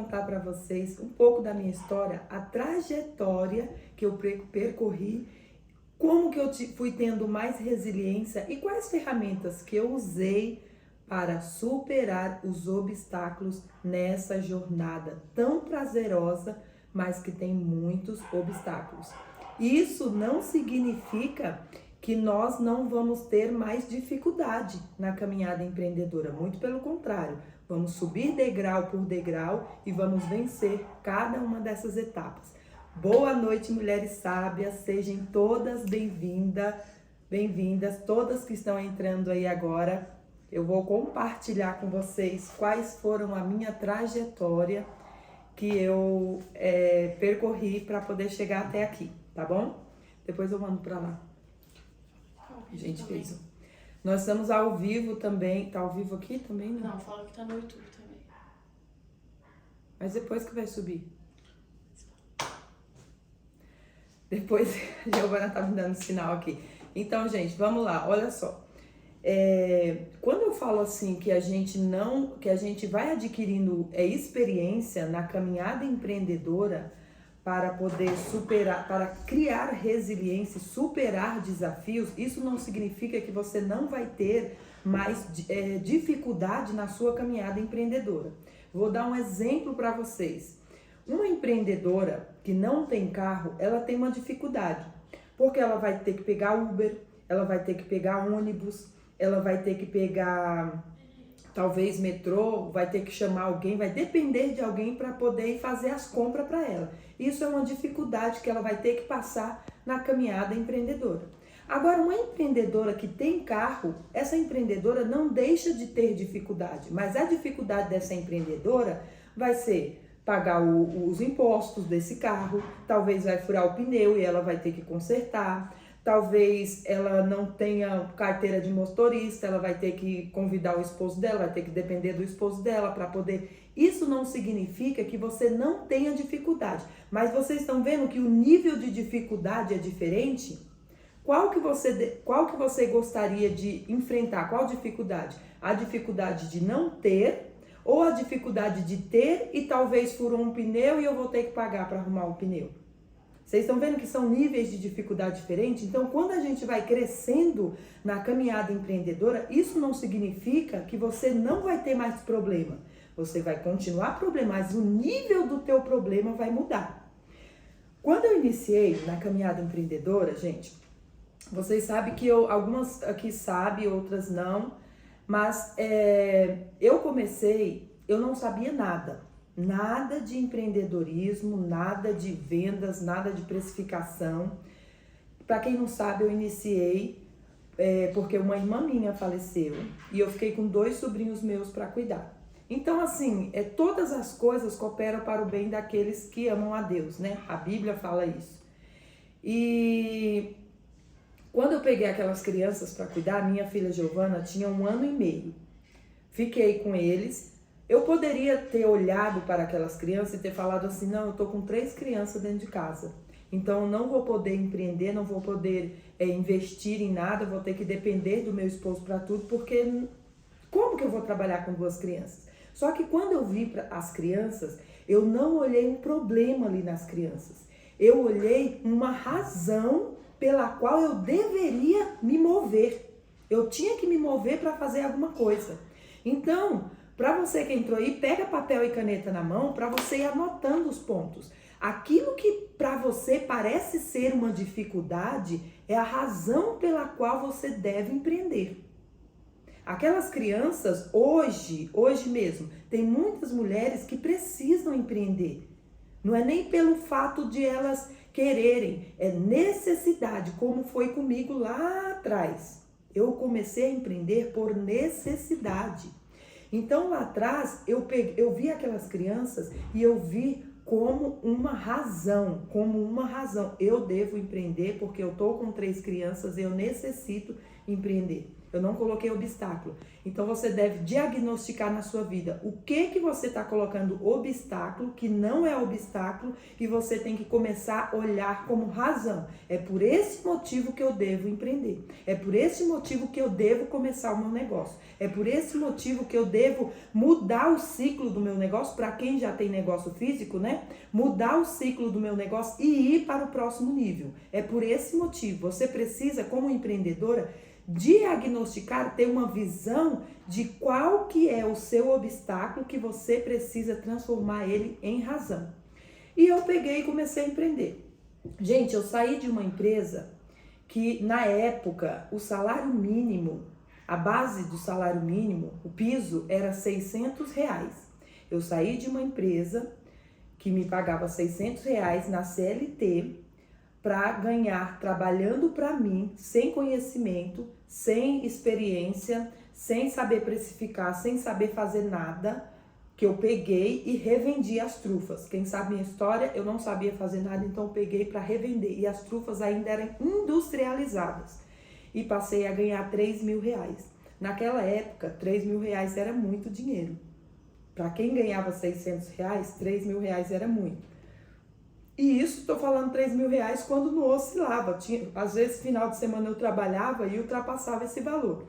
contar para vocês um pouco da minha história, a trajetória que eu percorri, como que eu fui tendo mais resiliência e quais ferramentas que eu usei para superar os obstáculos nessa jornada tão prazerosa, mas que tem muitos obstáculos. Isso não significa que nós não vamos ter mais dificuldade na caminhada empreendedora, muito pelo contrário, vamos subir degrau por degrau e vamos vencer cada uma dessas etapas. Boa noite, mulheres sábias, sejam todas bem-vindas, todas que estão entrando aí agora. Eu vou compartilhar com vocês quais foram a minha trajetória que eu percorri para poder chegar até aqui, tá bom? Depois eu mando para lá. A gente fez. Nós estamos ao vivo também. Tá ao vivo aqui também? Não, fala que tá no YouTube também. Mas depois que vai subir. Depois a Giovana tá me dando sinal aqui. Então, gente, vamos lá, olha só. Quando eu falo assim que a gente vai adquirindo experiência na caminhada empreendedora para poder superar, para criar resiliência, superar desafios, isso não significa que você não vai ter mais dificuldade na sua caminhada empreendedora. Vou dar um exemplo para vocês. Uma empreendedora que não tem carro, ela tem uma dificuldade, porque ela vai ter que pegar Uber, ela vai ter que pegar ônibus, ela vai ter que pegar talvez metrô, vai ter que chamar alguém, vai depender de alguém para poder ir fazer as compras para ela. Isso é uma dificuldade que ela vai ter que passar na caminhada empreendedora. Agora, uma empreendedora que tem carro, essa empreendedora não deixa de ter dificuldade, mas a dificuldade dessa empreendedora vai ser pagar os impostos desse carro, talvez vai furar o pneu e ela vai ter que consertar. Talvez ela não tenha carteira de motorista, ela vai ter que convidar o esposo dela, vai ter que depender do esposo dela para poder... Isso não significa que você não tenha dificuldade, mas vocês estão vendo que o nível de dificuldade é diferente? Qual que você gostaria de enfrentar? Qual dificuldade? A dificuldade de não ter ou a dificuldade de ter e talvez furou um pneu e eu vou ter que pagar para arrumar o pneu? Vocês estão vendo que são níveis de dificuldade diferentes? Então, quando a gente vai crescendo na caminhada empreendedora, isso não significa que você não vai ter mais problema. Você vai continuar problema, mas o nível do teu problema vai mudar. Quando eu iniciei na caminhada empreendedora, gente, vocês sabem que algumas aqui sabem, outras não, mas eu comecei, eu não sabia nada. Nada de empreendedorismo, nada de vendas, nada de precificação. Para quem não sabe, eu iniciei porque uma irmã minha faleceu e eu fiquei com 2 sobrinhos meus para cuidar. Então, assim, todas as coisas cooperam para o bem daqueles que amam a Deus, né? A Bíblia fala isso. E quando eu peguei aquelas crianças para cuidar, minha filha Giovana tinha 1 ano e meio. Fiquei com eles. Eu poderia ter olhado para aquelas crianças e ter falado assim, não, eu tô com 3 crianças dentro de casa, então eu não vou poder empreender, não vou poder investir em nada, eu vou ter que depender do meu esposo para tudo, porque como que eu vou trabalhar com 2 crianças? Só que quando eu vi as crianças, eu não olhei um problema ali nas crianças, eu olhei uma razão pela qual eu deveria me mover, eu tinha que me mover para fazer alguma coisa. Então, para você que entrou aí, pega papel e caneta na mão para você ir anotando os pontos. Aquilo que para você parece ser uma dificuldade é a razão pela qual você deve empreender. Aquelas crianças, hoje mesmo, tem muitas mulheres que precisam empreender. Não é nem pelo fato de elas quererem, é necessidade, como foi comigo lá atrás. Eu comecei a empreender por necessidade. Então lá atrás eu vi aquelas crianças e eu vi como uma razão, eu devo empreender porque eu tô com 3 crianças, eu necessito empreender. Eu não coloquei obstáculo. Então você deve diagnosticar na sua vida o que você está colocando obstáculo, que não é obstáculo, e você tem que começar a olhar como razão. É por esse motivo que eu devo empreender. É por esse motivo que eu devo começar o meu negócio. É por esse motivo que eu devo mudar o ciclo do meu negócio, para quem já tem negócio físico, né? Mudar o ciclo do meu negócio e ir para o próximo nível. É por esse motivo. Você precisa, como empreendedora, diagnosticar, ter uma visão de qual que é o seu obstáculo que você precisa transformar ele em razão. E eu peguei e comecei a empreender. Gente, eu saí de uma empresa que na época o salário mínimo, a base do salário mínimo, o piso era R$600. Eu saí de uma empresa que me pagava R$600 na CLT para ganhar trabalhando para mim, sem conhecimento, sem experiência, sem saber precificar, sem saber fazer nada, que eu peguei e revendi as trufas. Quem sabe minha história, eu não sabia fazer nada, então eu peguei para revender. E as trufas ainda eram industrializadas. E passei a ganhar R$3.000. Naquela época, R$3.000 era muito dinheiro. Para quem ganhava R$600, R$3.000 era muito. E isso, estou falando R$3.000 quando não oscilava. Às vezes, final de semana eu trabalhava e ultrapassava esse valor.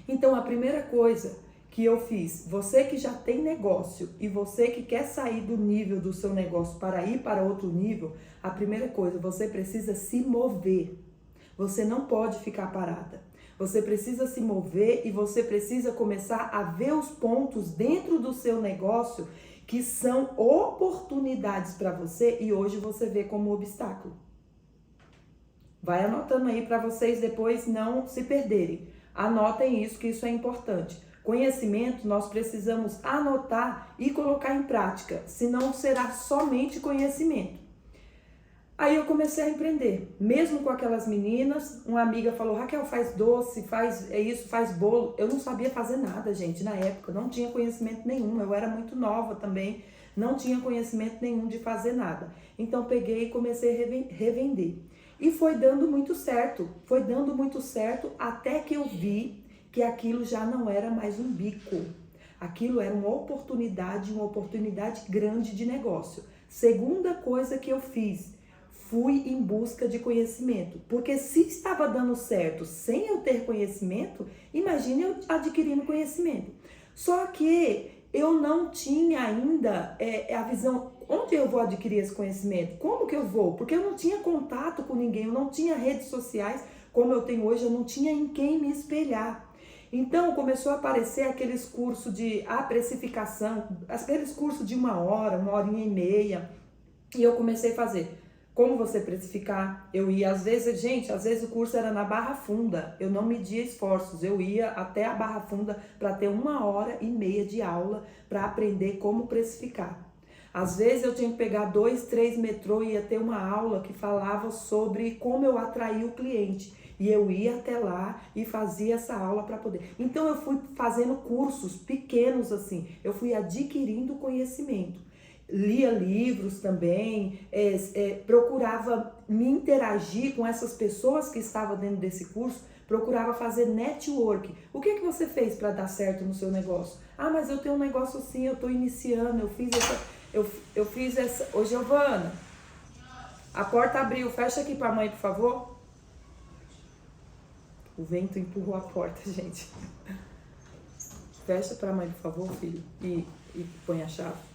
Então, a primeira coisa que eu fiz, você que já tem negócio e você que quer sair do nível do seu negócio para ir para outro nível, a primeira coisa, você precisa se mover. Você não pode ficar parada. Você precisa se mover e você precisa começar a ver os pontos dentro do seu negócio que são oportunidades para você e hoje você vê como obstáculo. Vai anotando aí para vocês depois não se perderem. Anotem isso, que isso é importante. Conhecimento nós precisamos anotar e colocar em prática, senão será somente conhecimento. Aí eu comecei a empreender, mesmo com aquelas meninas, uma amiga falou, Raquel, faz doce, faz isso, faz bolo. Eu não sabia fazer nada, gente, na época, não tinha conhecimento nenhum, eu era muito nova também, não tinha conhecimento nenhum de fazer nada. Então peguei e comecei a revender. E foi dando muito certo até que eu vi que aquilo já não era mais um bico. Aquilo era uma oportunidade grande de negócio. Segunda coisa que eu fiz, fui em busca de conhecimento, porque se estava dando certo sem eu ter conhecimento, imagine eu adquirindo conhecimento. Só que eu não tinha ainda a visão, onde eu vou adquirir esse conhecimento? Como que eu vou? Porque eu não tinha contato com ninguém, eu não tinha redes sociais como eu tenho hoje, eu não tinha em quem me espelhar. Então começou a aparecer aqueles cursos de precificação, aqueles cursos de 1 horinha e meia, e eu comecei a fazer. Como você precificar? Eu ia, às vezes o curso era na Barra Funda, eu não media esforços, eu ia até a Barra Funda para ter 1 hora e meia de aula para aprender como precificar. Às vezes eu tinha que pegar 2, 3 metrô e ia ter uma aula que falava sobre como eu atrair o cliente. E eu ia até lá e fazia essa aula para poder. Então eu fui fazendo cursos pequenos assim, eu fui adquirindo conhecimento. Lia livros também, procurava me interagir com essas pessoas que estavam dentro desse curso, procurava fazer network. O que você fez para dar certo no seu negócio? Mas eu tenho um negócio assim, eu estou iniciando, eu fiz essa... Ô, Giovana, a porta abriu, fecha aqui para a mãe, por favor. O vento empurrou a porta, gente. Fecha para a mãe, por favor, filho, e põe a chave.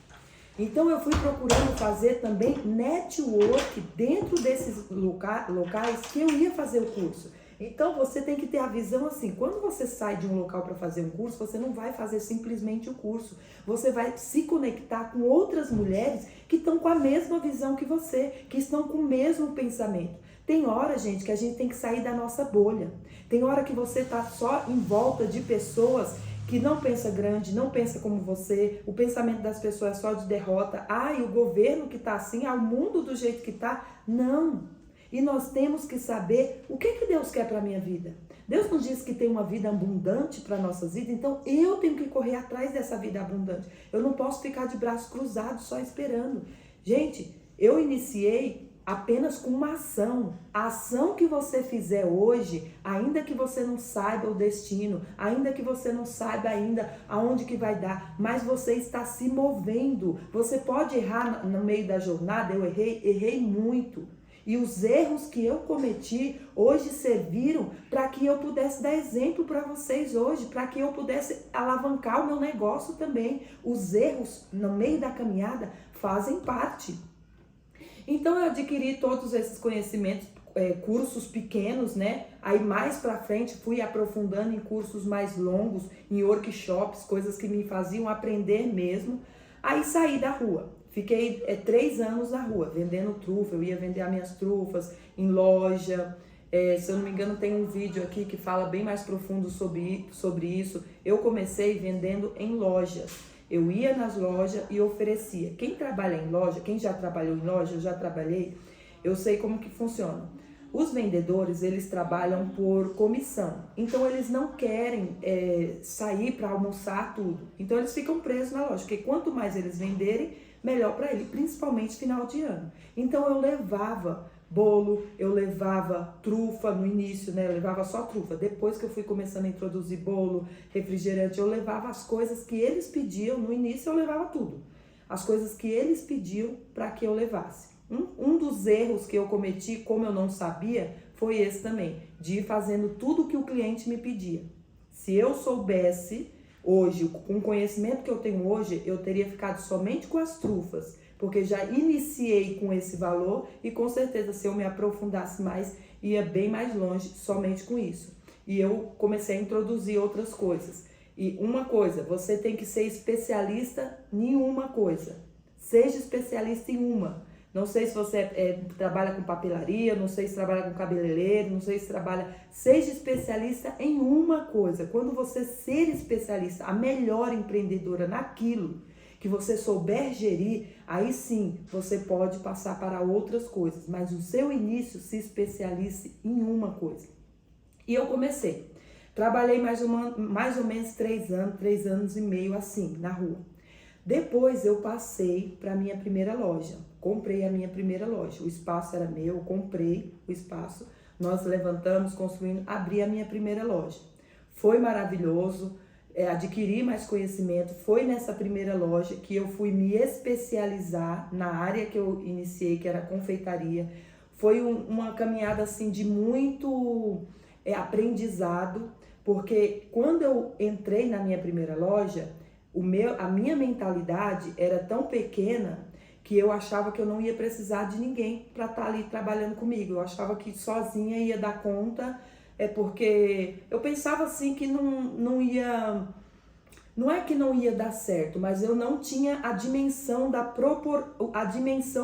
Então eu fui procurando fazer também network dentro desses locais que eu ia fazer o curso. Então você tem que ter a visão assim, quando você sai de um local para fazer um curso, você não vai fazer simplesmente o curso. Você vai se conectar com outras mulheres que estão com a mesma visão que você, que estão com o mesmo pensamento. Tem hora, gente, que a gente tem que sair da nossa bolha. Tem hora que você está só em volta de pessoas que não pensa grande, não pensa como você, o pensamento das pessoas é só de derrota. E o governo que está assim, o mundo do jeito que está. Não. E nós temos que saber o que Deus quer para a minha vida. Deus nos diz que tem uma vida abundante para nossas vidas, então eu tenho que correr atrás dessa vida abundante. Eu não posso ficar de braços cruzados só esperando. Gente, eu iniciei apenas com uma ação. A ação que você fizer hoje, ainda que você não saiba o destino, ainda que você não saiba ainda aonde que vai dar, mas você está se movendo. Você pode errar no meio da jornada, eu errei muito. E os erros que eu cometi hoje serviram para que eu pudesse dar exemplo para vocês hoje, para que eu pudesse alavancar o meu negócio também. Os erros no meio da caminhada fazem parte. Então eu adquiri todos esses conhecimentos, cursos pequenos, né? Aí mais para frente fui aprofundando em cursos mais longos, em workshops, coisas que me faziam aprender mesmo. Aí saí da rua. Fiquei 3 anos na rua, vendendo trufa. Eu ia vender as minhas trufas em loja. Se eu não me engano, tem um vídeo aqui que fala bem mais profundo sobre isso. Eu comecei vendendo em lojas. Eu ia nas lojas e oferecia. Quem trabalha em loja, quem já trabalhou em loja, eu já trabalhei, eu sei como que funciona. Os vendedores, eles trabalham por comissão. Então, eles não querem sair para almoçar tudo. Então, eles ficam presos na loja. Porque quanto mais eles venderem, melhor para ele, principalmente final de ano. Então, eu levava bolo, eu levava trufa no início, né? Eu levava só trufa. Depois que eu fui começando a introduzir bolo, refrigerante, eu levava as coisas que eles pediam. No início, eu levava tudo. As coisas que eles pediam para que eu levasse. Um dos erros que eu cometi, como eu não sabia, foi esse também, de ir fazendo tudo que o cliente me pedia. Se eu soubesse hoje, com o conhecimento que eu tenho hoje, eu teria ficado somente com as trufas, porque já iniciei com esse valor e com certeza se eu me aprofundasse mais, ia bem mais longe somente com isso. E eu comecei a introduzir outras coisas. E uma coisa, você tem que ser especialista em uma coisa. Seja especialista em uma. Não sei se você trabalha com papelaria, não sei se trabalha com cabeleireiro, não sei se trabalha... Seja especialista em uma coisa. Quando você ser especialista, a melhor empreendedora naquilo que você souber gerir, aí sim você pode passar para outras coisas. Mas no seu início, se especialize em uma coisa. E eu comecei. Trabalhei mais ou menos 3 anos e meio assim, na rua. Depois eu passei para a minha primeira loja. Comprei a minha primeira loja. O espaço era meu, eu comprei o espaço. Nós levantamos, construindo, abri a minha primeira loja. Foi maravilhoso, adquiri mais conhecimento. Foi nessa primeira loja que eu fui me especializar na área que eu iniciei, que era confeitaria. Foi uma caminhada assim de muito aprendizado, porque quando eu entrei na minha primeira loja, a minha mentalidade era tão pequena que eu achava que eu não ia precisar de ninguém para estar ali trabalhando comigo. Eu achava que sozinha ia dar conta, porque eu pensava assim que não ia... Não é que não ia dar certo, mas eu não tinha a dimensão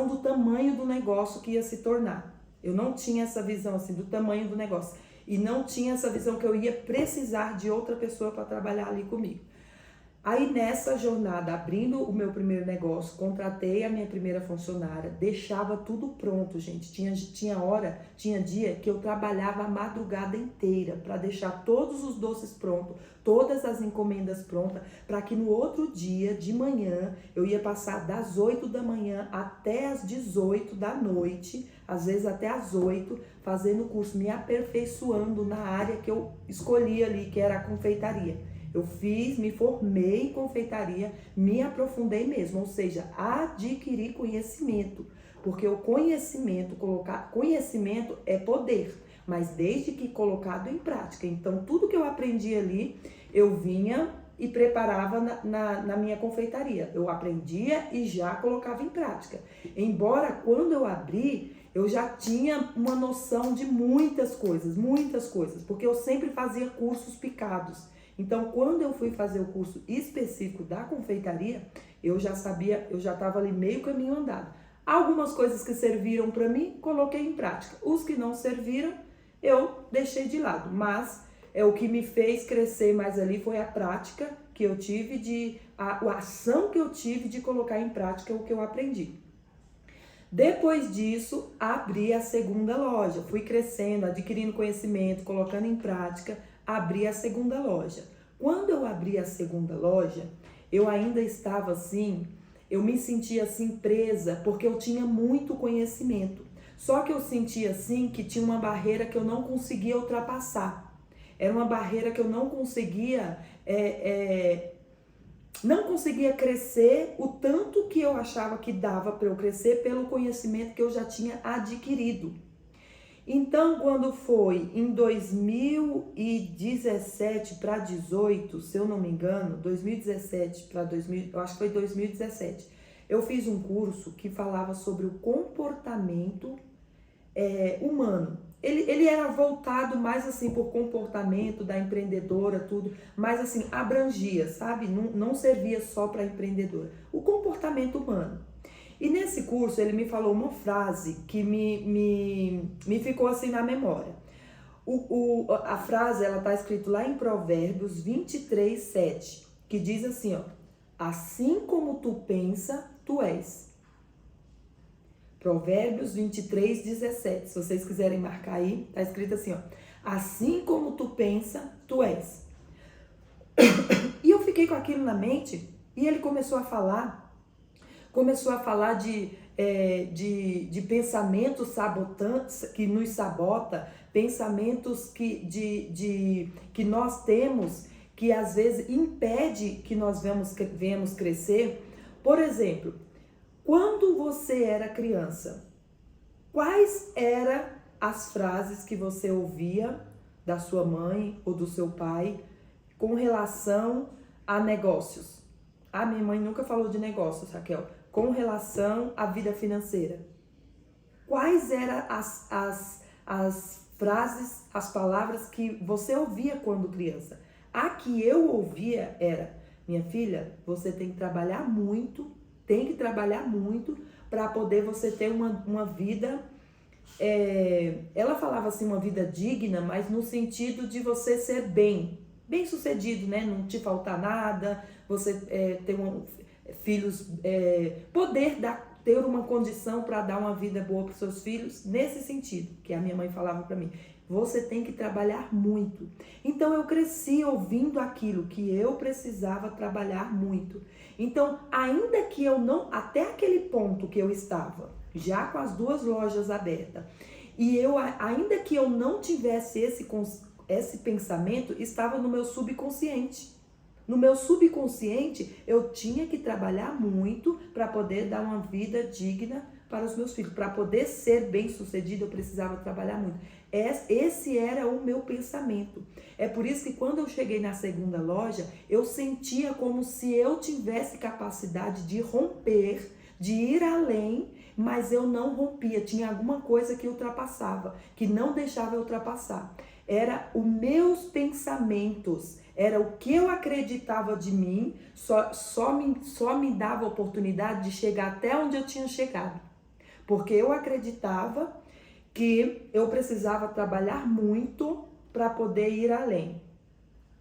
do tamanho do negócio que ia se tornar. Eu não tinha essa visão assim do tamanho do negócio. E não tinha essa visão que eu ia precisar de outra pessoa para trabalhar ali comigo. Aí nessa jornada, abrindo o meu primeiro negócio, contratei a minha primeira funcionária, deixava tudo pronto, gente. Tinha dia que eu trabalhava a madrugada inteira para deixar todos os doces prontos, todas as encomendas prontas, para que no outro dia, de manhã, eu ia passar das 8 da manhã até as 18 da noite, às vezes até as 8, fazendo o curso, me aperfeiçoando na área que eu escolhi ali, que era a confeitaria. Eu me formei em confeitaria, me aprofundei mesmo, ou seja, adquiri conhecimento, porque o conhecimento é poder, mas desde que colocado em prática. Então, tudo que eu aprendi ali, eu vinha e preparava na minha confeitaria. Eu aprendia e já colocava em prática. Embora quando eu abri, eu já tinha uma noção de muitas coisas, porque eu sempre fazia cursos picados. Então, quando eu fui fazer o curso específico da confeitaria, eu já sabia, eu já estava ali meio caminho andado. Algumas coisas que serviram para mim, coloquei em prática. Os que não serviram, eu deixei de lado. Mas o que me fez crescer mais ali foi a prática que eu tive, a ação que eu tive de colocar em prática o que eu aprendi. Depois disso, abri a segunda loja. Fui crescendo, adquirindo conhecimento, colocando em prática. Abri a segunda loja. Quando eu abri a segunda loja, eu ainda estava assim, eu me sentia assim presa, porque eu tinha muito conhecimento. Só que eu sentia assim que tinha uma barreira que eu não conseguia ultrapassar. Era uma barreira que eu não conseguia não conseguia crescer o tanto que eu achava que dava para eu crescer pelo conhecimento que eu já tinha adquirido. Então, quando foi em 2017 para 2018, se eu não me engano, 2017 para 2000, eu acho que foi 2017, eu fiz um curso que falava sobre o comportamento humano. Ele era voltado mais assim por comportamento da empreendedora, tudo, mas assim, abrangia, sabe? Não servia só para empreendedora. O comportamento humano. E nesse curso ele me falou uma frase que me ficou assim na memória. A frase, ela tá escrito lá em Provérbios 23:7, que diz assim, ó: assim como tu pensa, tu és. Provérbios 23:17. Se vocês quiserem marcar aí, tá escrito assim, ó: assim como tu pensa, tu és. E eu fiquei com aquilo na mente e ele começou a falar de pensamentos sabotantes, que nos sabota, pensamentos que nós temos, que às vezes impede que nós venhamos crescer. Por exemplo, quando você era criança, quais eram as frases que você ouvia da sua mãe ou do seu pai com relação a negócios? A minha mãe nunca falou de negócios, Raquel. Com relação à vida financeira. Quais eram as frases, as palavras que você ouvia quando criança? A que eu ouvia era: minha filha, você tem que trabalhar muito para poder você ter uma vida, ela falava assim, uma vida digna, mas no sentido de você ser bem sucedido, né? Não te faltar nada, você ter filhos, poder ter uma condição para dar uma vida boa para os seus filhos, nesse sentido, que a minha mãe falava para mim. Você tem que trabalhar muito. Então eu cresci ouvindo aquilo, que eu precisava trabalhar muito. Então, ainda que eu não, até aquele ponto que eu estava, já com as 2 lojas abertas, e ainda que eu não tivesse esse pensamento, estava no meu subconsciente. No meu subconsciente, eu tinha que trabalhar muito para poder dar uma vida digna para os meus filhos. Para poder ser bem-sucedido, eu precisava trabalhar muito. Esse era o meu pensamento. É por isso que quando eu cheguei na 2ª loja, eu sentia como se eu tivesse capacidade de romper, de ir além, mas eu não rompia. Tinha alguma coisa que ultrapassava, que não deixava eu ultrapassar. Era os meus pensamentos, era o que eu acreditava de mim, só me dava a oportunidade de chegar até onde eu tinha chegado. Porque eu acreditava que eu precisava trabalhar muito para poder ir além.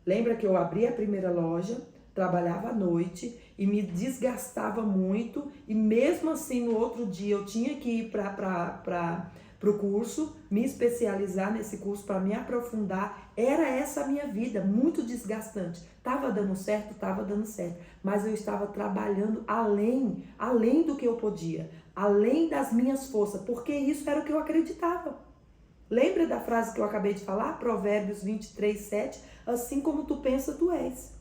Lembra que eu abri a 1ª loja, trabalhava à noite e me desgastava muito, e mesmo assim no outro dia eu tinha que ir para o curso, me especializar nesse curso para me aprofundar. Era essa a minha vida, muito desgastante. Estava dando certo, mas eu estava trabalhando além do que eu podia, além das minhas forças, porque isso era o que eu acreditava. Lembra da frase que eu acabei de falar? Provérbios 23:7, assim como tu pensa, tu és.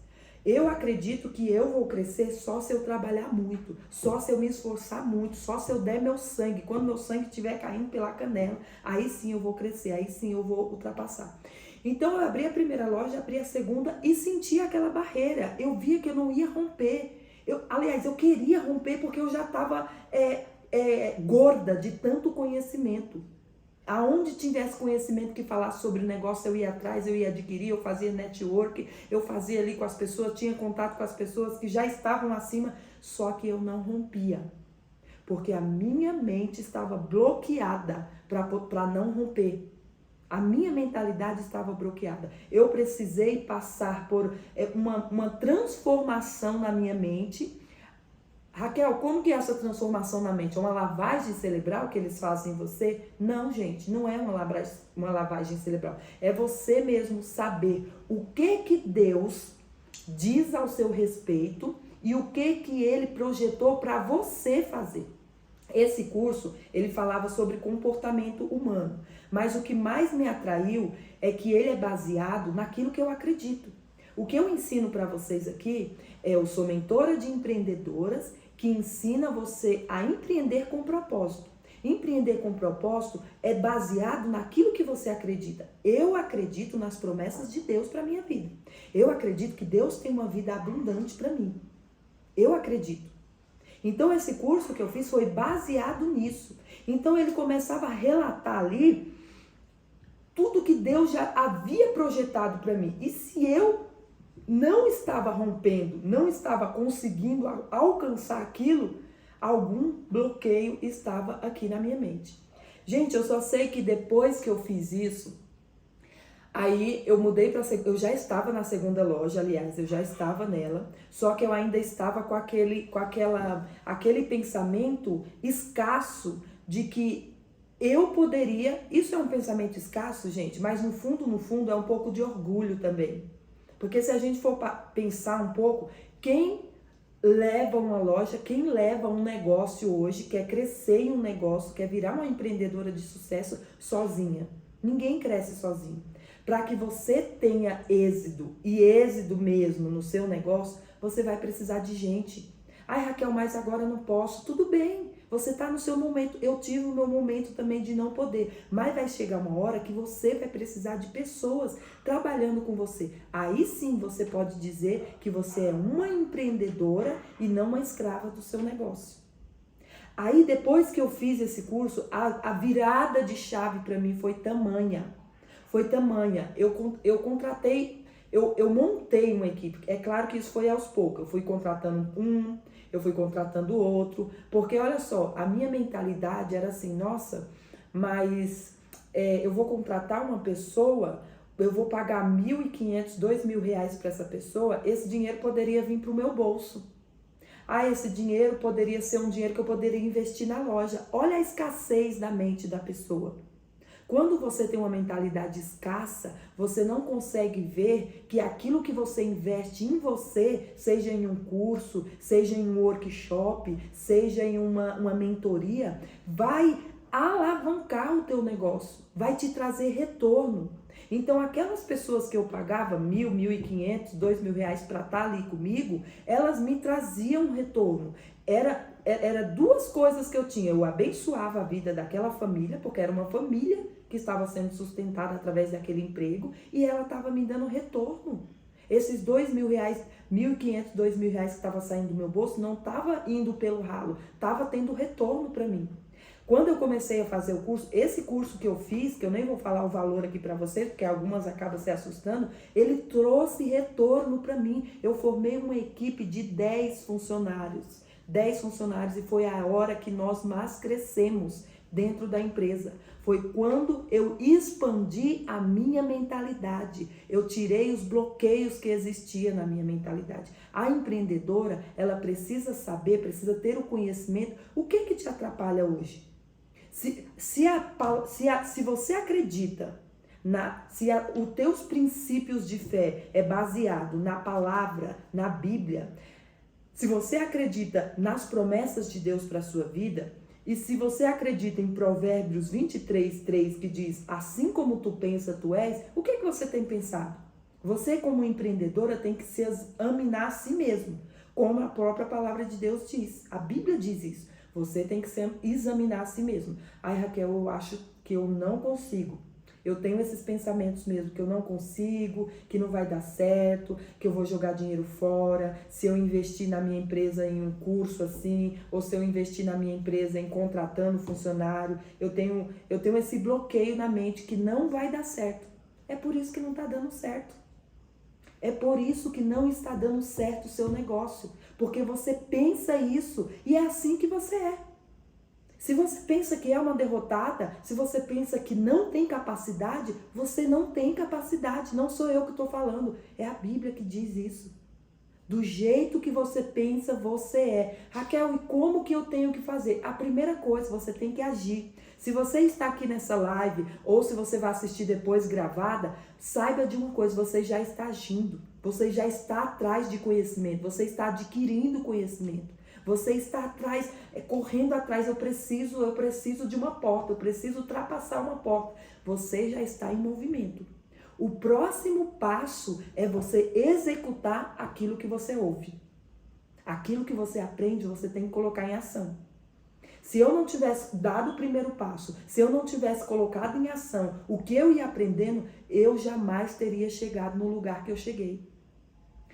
Eu acredito que eu vou crescer só se eu trabalhar muito, só se eu me esforçar muito, só se eu der meu sangue. Quando meu sangue estiver caindo pela canela, aí sim eu vou crescer, aí sim eu vou ultrapassar. Então eu abri a 1ª loja, abri a 2ª e senti aquela barreira. Eu via que eu não ia romper. Eu queria romper porque eu já estava gorda de tanto conhecimento. Aonde tivesse conhecimento que falasse sobre o negócio, eu ia atrás, eu ia adquirir, eu fazia network, eu fazia ali com as pessoas, tinha contato com as pessoas que já estavam acima, só que eu não rompia. Porque a minha mente estava bloqueada para não romper. A minha mentalidade estava bloqueada. Eu precisei passar por uma transformação na minha mente. Raquel, como que é essa transformação na mente? É uma lavagem cerebral que eles fazem em você? Não, gente, não é uma lavagem cerebral. É você mesmo saber o que Deus diz ao seu respeito e o que ele projetou para você fazer. Esse curso, ele falava sobre comportamento humano, mas o que mais me atraiu é que ele é baseado naquilo que eu acredito. O que eu ensino para vocês aqui eu sou mentora de empreendedoras que ensina você a empreender com propósito. Empreender com propósito é baseado naquilo que você acredita. Eu acredito nas promessas de Deus para minha vida. Eu acredito que Deus tem uma vida abundante para mim. Eu acredito. Então esse curso que eu fiz foi baseado nisso. Então ele começava a relatar ali tudo que Deus já havia projetado para mim. E se eu não estava rompendo, não estava conseguindo alcançar aquilo, algum bloqueio estava aqui na minha mente. Gente, eu só sei que depois que eu fiz isso, aí eu mudei para eu já estava na segunda loja, aliás, eu já estava nela, só que eu ainda estava com aquele pensamento escasso de que eu poderia, isso é um pensamento escasso, gente, mas no fundo é um pouco de orgulho também. Porque se a gente for pensar um pouco, quem leva uma loja, quem leva um negócio hoje, quer crescer em um negócio, quer virar uma empreendedora de sucesso sozinha? Ninguém cresce sozinho. Para que você tenha êxito, e êxito mesmo no seu negócio, você vai precisar de gente. Ai, Raquel, mas agora eu não posso. Tudo bem, você está no seu momento. Eu tive o meu momento também de não poder. Mas vai chegar uma hora que você vai precisar de pessoas trabalhando com você. Aí sim você pode dizer que você é uma empreendedora e não uma escrava do seu negócio. Aí depois que eu fiz esse curso, a virada de chave para mim foi tamanha. Foi tamanha. Eu contratei, eu montei uma equipe. É claro que isso foi aos poucos. Eu fui contratando eu fui contratando outro. Porque olha só, a minha mentalidade era assim, nossa, mas eu vou contratar uma pessoa, eu vou pagar R$1.500, R$2.000 para essa pessoa, esse dinheiro poderia vir para o meu bolso. Ah, esse dinheiro poderia ser um dinheiro que eu poderia investir na loja. Olha a escassez da mente da pessoa. Quando você tem uma mentalidade escassa, você não consegue ver que aquilo que você investe em você, seja em um curso, seja em um workshop, seja em uma mentoria, vai alavancar o teu negócio, vai te trazer retorno. Então, aquelas pessoas que eu pagava R$1.000, R$1.500, R$2.000 para estar ali comigo, elas me traziam retorno. Era duas coisas que eu tinha. Eu abençoava a vida daquela família, porque era uma família que estava sendo sustentada através daquele emprego, e ela estava me dando retorno. Esses R$2.000, R$1.500, R$2.000 que estava saindo do meu bolso, não estava indo pelo ralo, estava tendo retorno para mim. Quando eu comecei a fazer o curso, esse curso que eu fiz, que eu nem vou falar o valor aqui para vocês, porque algumas acabam se assustando, ele trouxe retorno para mim. Eu formei uma equipe de 10 funcionários. 10 funcionários, e foi a hora que nós mais crescemos dentro da empresa. Foi quando eu expandi a minha mentalidade. Eu tirei os bloqueios que existiam na minha mentalidade. A empreendedora, ela precisa saber, precisa ter o conhecimento. O que te atrapalha hoje? Se você acredita, os teus princípios de fé é baseado na palavra, na Bíblia, se você acredita nas promessas de Deus para a sua vida, e se você acredita em Provérbios 23:3, que diz, assim como tu pensa, tu és, o que você tem pensado? Você, como empreendedora, tem que se examinar a si mesmo, como a própria palavra de Deus diz. A Bíblia diz isso. Você tem que se examinar a si mesmo. Ai, Raquel, eu acho que eu não consigo. Eu tenho esses pensamentos mesmo, que eu não consigo, que não vai dar certo, que eu vou jogar dinheiro fora, se eu investir na minha empresa em um curso assim, ou se eu investir na minha empresa em contratando funcionário, eu tenho esse bloqueio na mente que não vai dar certo. É por isso que não está dando certo. É por isso que não está dando certo o seu negócio, porque você pensa isso e é assim que você é. Se você pensa que é uma derrotada, se você pensa que não tem capacidade, você não tem capacidade. Não sou eu que estou falando, é a Bíblia que diz isso. Do jeito que você pensa, você é. Raquel, e como que eu tenho que fazer? A primeira coisa, você tem que agir. Se você está aqui nessa live, ou se você vai assistir depois gravada, saiba de uma coisa, você já está agindo. Você já está atrás de conhecimento, você está adquirindo conhecimento. Você está atrás, correndo atrás, eu preciso de uma porta, eu preciso ultrapassar uma porta. Você já está em movimento. O próximo passo é você executar aquilo que você ouve. Aquilo que você aprende, você tem que colocar em ação. Se eu não tivesse dado o primeiro passo, se eu não tivesse colocado em ação o que eu ia aprendendo, eu jamais teria chegado no lugar que eu cheguei.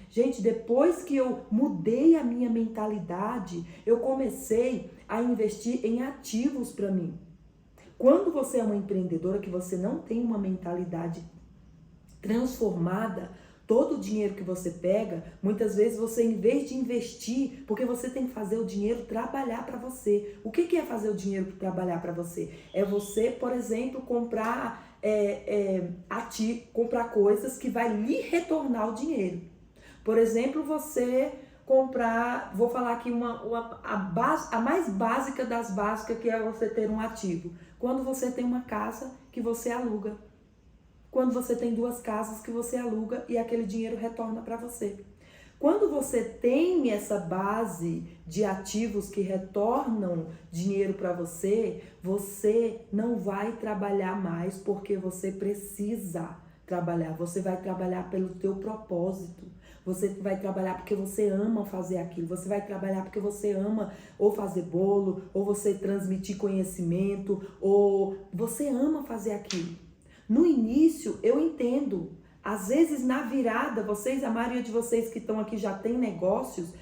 Gente, depois que eu mudei a minha mentalidade, eu comecei a investir em ativos para mim. Quando você é uma empreendedora que você não tem uma mentalidade transformada, todo o dinheiro que você pega, muitas vezes você, em vez de investir, porque você tem que fazer o dinheiro trabalhar para você. O que é fazer o dinheiro trabalhar para você? É você, por exemplo, comprar comprar coisas que vai lhe retornar o dinheiro. Por exemplo, você comprar, vou falar aqui a mais básica das básicas, que é você ter um ativo. Quando você tem uma casa que você aluga. Quando você tem 2 casas que você aluga e aquele dinheiro retorna para você. Quando você tem essa base de ativos que retornam dinheiro para você, você não vai trabalhar mais porque você precisa trabalhar. Você vai trabalhar pelo teu propósito. Você vai trabalhar porque você ama fazer aquilo. Você vai trabalhar porque você ama ou fazer bolo, ou você transmitir conhecimento, ou você ama fazer aquilo. No início, eu entendo. Às vezes, na virada, a maioria de vocês que estão aqui já tem negócios,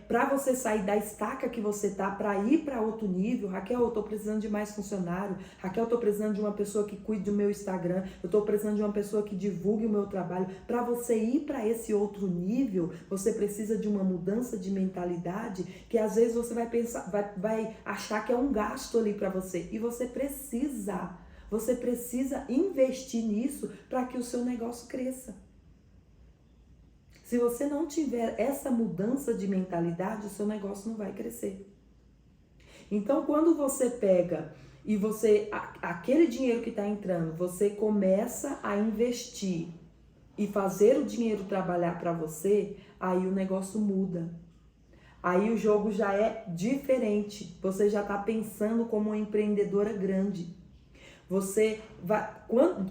para você sair da estaca que você tá, para ir para outro nível. Raquel, eu tô precisando de mais funcionário. Raquel, eu tô precisando de uma pessoa que cuide do meu Instagram. Eu tô precisando de uma pessoa que divulgue o meu trabalho. Para você ir para esse outro nível, você precisa de uma mudança de mentalidade, que às vezes você vai pensar, vai achar que é um gasto ali para você. E você precisa investir nisso para que o seu negócio cresça. Se você não tiver essa mudança de mentalidade, o seu negócio não vai crescer. Então, quando você pega e aquele dinheiro que está entrando, você começa a investir e fazer o dinheiro trabalhar para você, aí o negócio muda. Aí o jogo já é diferente. Você já está pensando como uma empreendedora grande.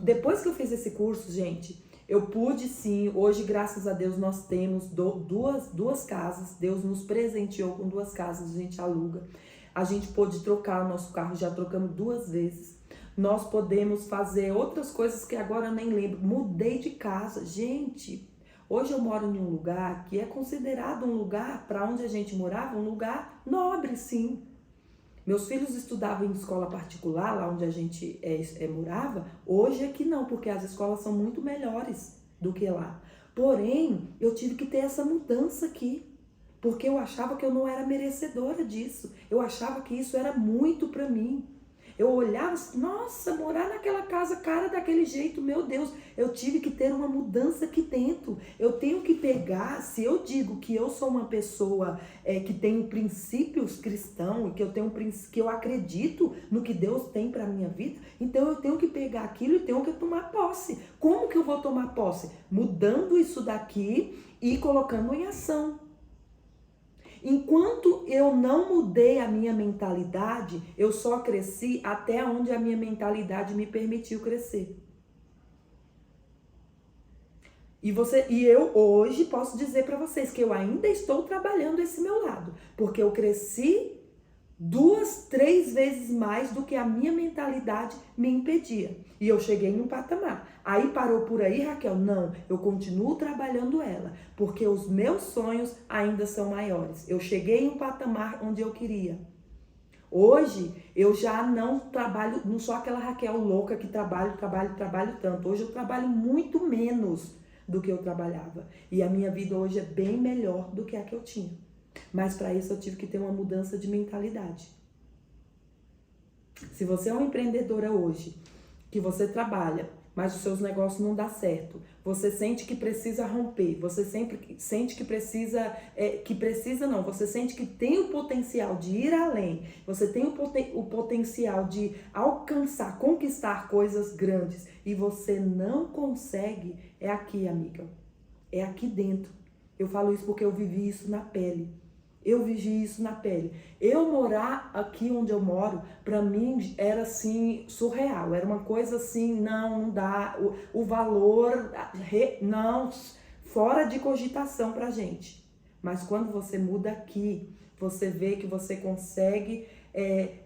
Depois que eu fiz esse curso, gente, eu pude sim, hoje graças a Deus nós temos duas casas, Deus nos presenteou com 2 casas, a gente aluga, a gente pôde trocar o nosso carro, já trocamos 2 vezes, nós podemos fazer outras coisas que agora eu nem lembro, mudei de casa, gente, hoje eu moro em um lugar que é considerado um lugar, para onde a gente morava, um lugar nobre sim. Meus filhos estudavam em escola particular, lá onde a gente morava. Hoje é que não, porque as escolas são muito melhores do que lá. Porém, eu tive que ter essa mudança aqui, porque eu achava que eu não era merecedora disso. Eu achava que isso era muito para mim. Eu olhava, nossa, morar naquela casa, cara, daquele jeito, meu Deus, eu tive que ter uma mudança aqui dentro. Eu tenho que pegar, se eu digo que eu sou uma pessoa que tem princípios cristãos, que eu acredito no que Deus tem para minha vida, então eu tenho que pegar aquilo e tenho que tomar posse. Como que eu vou tomar posse? Mudando isso daqui e colocando em ação. Enquanto eu não mudei a minha mentalidade, eu só cresci até onde a minha mentalidade me permitiu crescer. E eu hoje posso dizer para vocês que eu ainda estou trabalhando esse meu lado, porque eu cresci 2, 3 vezes mais do que a minha mentalidade me impedia. E eu cheguei em um patamar. Aí parou por aí, Raquel? Não, eu continuo trabalhando ela, porque os meus sonhos ainda são maiores. Eu cheguei em um patamar onde eu queria. Hoje eu já não trabalho, não sou aquela Raquel louca que trabalho tanto. Hoje eu trabalho muito menos do que eu trabalhava. E a minha vida hoje é bem melhor do que a que eu tinha. Mas para isso eu tive que ter uma mudança de mentalidade. Se você é uma empreendedora hoje, que você trabalha, mas os seus negócios não dão certo, você sente que precisa romper, você sempre sente que você sente que tem o potencial de ir além, você tem o potencial de alcançar, conquistar coisas grandes e você não consegue, é aqui, amiga, é aqui dentro. Eu falo isso porque eu vivi isso na pele. Eu vivi isso na pele. Eu morar aqui onde eu moro, pra mim era assim, surreal. Era uma coisa assim, não dá. O valor, não, fora de cogitação pra gente. Mas quando você muda aqui, você vê que você consegue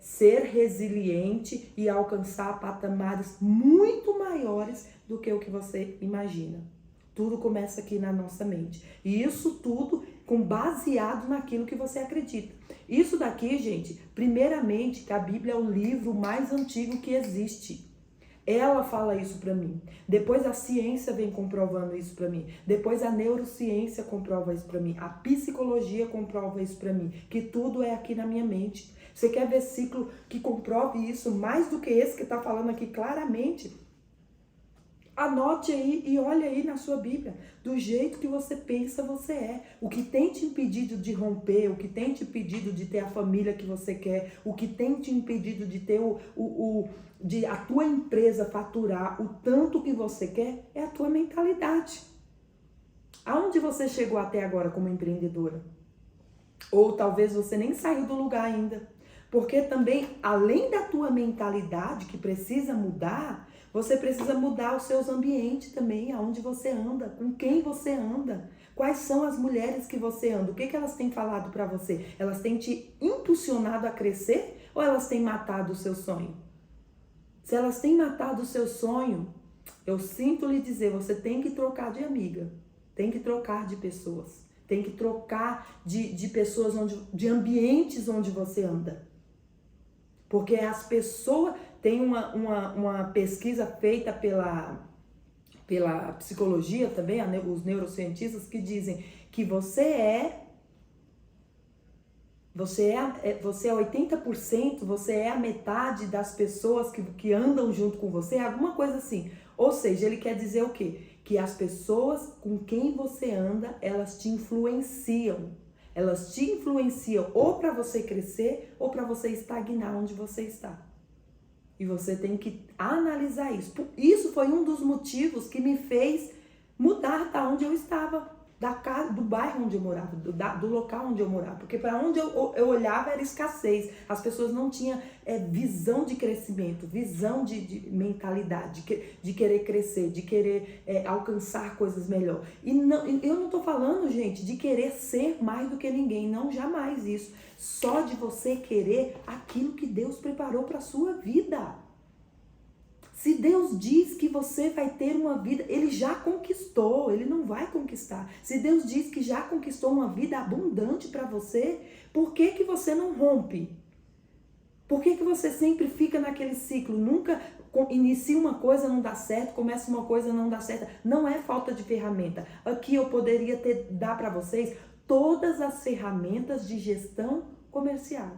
ser resiliente e alcançar patamares muito maiores do que o que você imagina. Tudo começa aqui na nossa mente. E isso tudo baseado naquilo que você acredita. Isso daqui, gente, primeiramente, que a Bíblia é o livro mais antigo que existe. Ela fala isso pra mim. Depois a ciência vem comprovando isso pra mim. Depois a neurociência comprova isso pra mim. A psicologia comprova isso pra mim. Que tudo é aqui na minha mente. Você quer versículo que comprove isso mais do que esse que tá falando aqui claramente? Anote aí e olha aí na sua Bíblia. Do jeito que você pensa, você é. O que tem te impedido de romper, o que tem te impedido de ter a família que você quer, o que tem te impedido de ter de a tua empresa faturar o tanto que você quer, é a tua mentalidade. Aonde você chegou até agora como empreendedora? Ou talvez você nem saiu do lugar ainda. Porque também, além da tua mentalidade que precisa mudar, você precisa mudar os seus ambientes também, aonde você anda, com quem você anda. Quais são as mulheres que você anda? O que elas têm falado pra você? Elas têm te impulsionado a crescer ou elas têm matado o seu sonho? Se elas têm matado o seu sonho, eu sinto lhe dizer, você tem que trocar de amiga, tem que trocar de pessoas, tem que trocar de pessoas, de ambientes onde você anda. Porque as pessoas... Tem uma pesquisa feita pela psicologia também, os neurocientistas, que dizem que você é 80%, você é a metade das pessoas que andam junto com você, alguma coisa assim. Ou seja, ele quer dizer o quê? Que as pessoas com quem você anda, elas te influenciam. Elas te influenciam ou para você crescer ou para você estagnar onde você está. E você tem que analisar isso. Isso foi um dos motivos que me fez mudar da onde eu estava, da casa, do bairro onde eu morava, do local onde eu morava. Porque para onde eu olhava era escassez. As pessoas não tinham visão de crescimento, visão de mentalidade, de querer crescer, de querer alcançar coisas melhores. E não, eu não estou falando, gente, de querer ser mais do que ninguém. Não, jamais isso. Só de você querer aquilo que Deus preparou para a sua vida. Se Deus diz que você vai ter uma vida, Ele já conquistou, Ele não vai conquistar. Se Deus diz que já conquistou uma vida abundante para você, por que que você não rompe? Por que que você sempre fica naquele ciclo? Nunca inicia uma coisa, não dá certo, começa uma coisa, não dá certo. Não é falta de ferramenta. Aqui eu poderia dar para vocês todas as ferramentas de gestão comercial.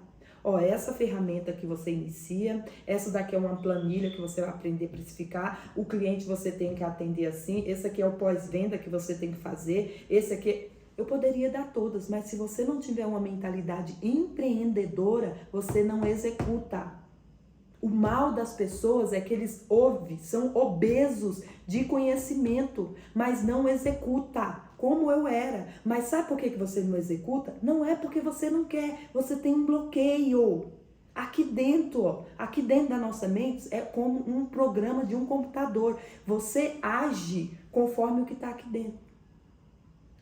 Ó, essa ferramenta que você inicia, essa daqui é uma planilha que você vai aprender a precificar, o cliente você tem que atender assim, esse aqui é o pós-venda que você tem que fazer, esse aqui... Eu poderia dar todas, mas se você não tiver uma mentalidade empreendedora, você não executa. O mal das pessoas é que eles são obesos de conhecimento, mas não executa, como eu era. Mas sabe por que você não executa? Não é porque você não quer, você tem um bloqueio. Aqui dentro da nossa mente é como um programa de um computador. Você age conforme o que está aqui dentro.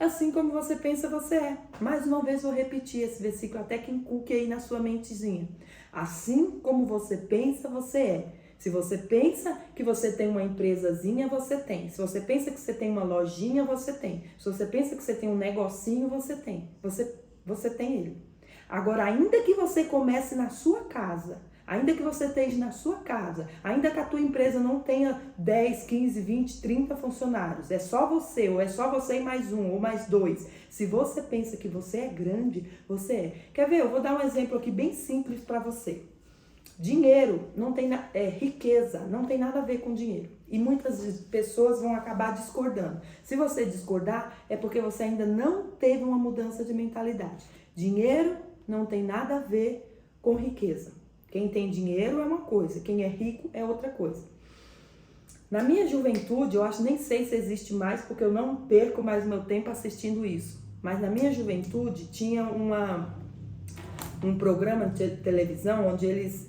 Assim como você pensa, você é. Mais uma vez vou repetir esse versículo até que inculque aí na sua mentezinha. Assim como você pensa, você é. Se você pensa que você tem uma empresazinha, você tem. Se você pensa que você tem uma lojinha, você tem. Se você pensa que você tem um negocinho, você tem. Você tem ele. Agora, ainda que você comece na sua casa, ainda que você esteja na sua casa, ainda que a tua empresa não tenha 10, 15, 20, 30 funcionários, é só você, ou é só você e mais um, ou mais dois. Se você pensa que você é grande, você é. Quer ver? Eu vou dar um exemplo aqui bem simples para você. Dinheiro não tem riqueza, não tem nada a ver com dinheiro. E muitas pessoas vão acabar discordando. Se você discordar, é porque você ainda não teve uma mudança de mentalidade. Dinheiro não tem nada a ver com riqueza. Quem tem dinheiro é uma coisa, quem é rico é outra coisa. Na minha juventude, eu acho, nem sei se existe mais, porque eu não perco mais meu tempo assistindo isso. mas na minha juventude tinha um programa de televisão onde eles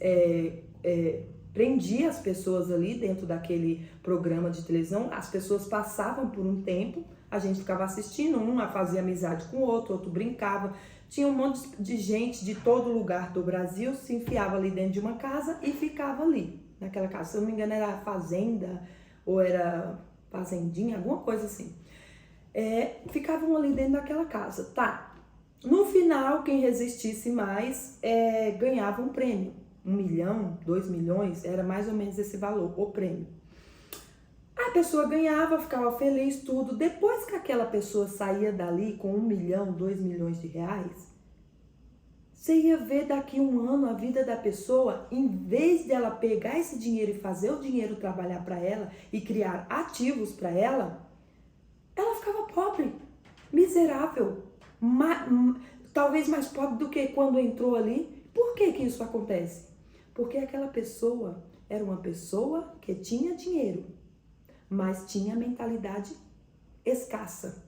prendiam as pessoas ali dentro daquele programa de televisão. As pessoas passavam por um tempo, a gente ficava assistindo, um fazia amizade com o outro brincava. Tinha um monte de gente de todo lugar do Brasil, se enfiava ali dentro de uma casa e ficava ali, naquela casa. Se eu não me engano era fazenda ou era fazendinha, alguma coisa assim. Ficavam ali dentro daquela casa, tá? No final, quem resistisse mais ganhava um prêmio. 1 milhão, 2 milhões, era mais ou menos esse valor, o prêmio. A pessoa ganhava, ficava feliz, tudo. Depois que aquela pessoa saía dali com 1 milhão, 2 milhões de reais, você ia ver daqui um ano a vida da pessoa, em vez dela pegar esse dinheiro e fazer o dinheiro trabalhar para ela e criar ativos para ela ficava pobre, miserável, talvez mais pobre do que quando entrou ali. Por que que isso acontece? Porque aquela pessoa era uma pessoa que tinha dinheiro, mas tinha mentalidade escassa.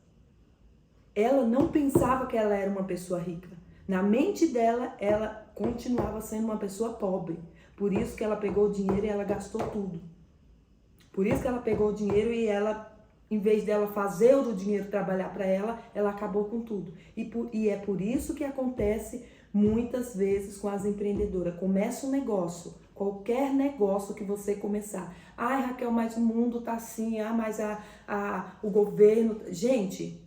Ela não pensava que ela era uma pessoa rica. Na mente dela, ela continuava sendo uma pessoa pobre. Por isso que ela pegou o dinheiro e ela gastou tudo. Por isso que ela pegou o dinheiro e ela, em vez dela fazer o dinheiro trabalhar para ela, ela acabou com tudo. E é por isso que acontece muitas vezes com as empreendedoras. Começa um negócio, qualquer negócio que você começar. Ai, Raquel, mas o mundo tá assim, mas o governo... Gente,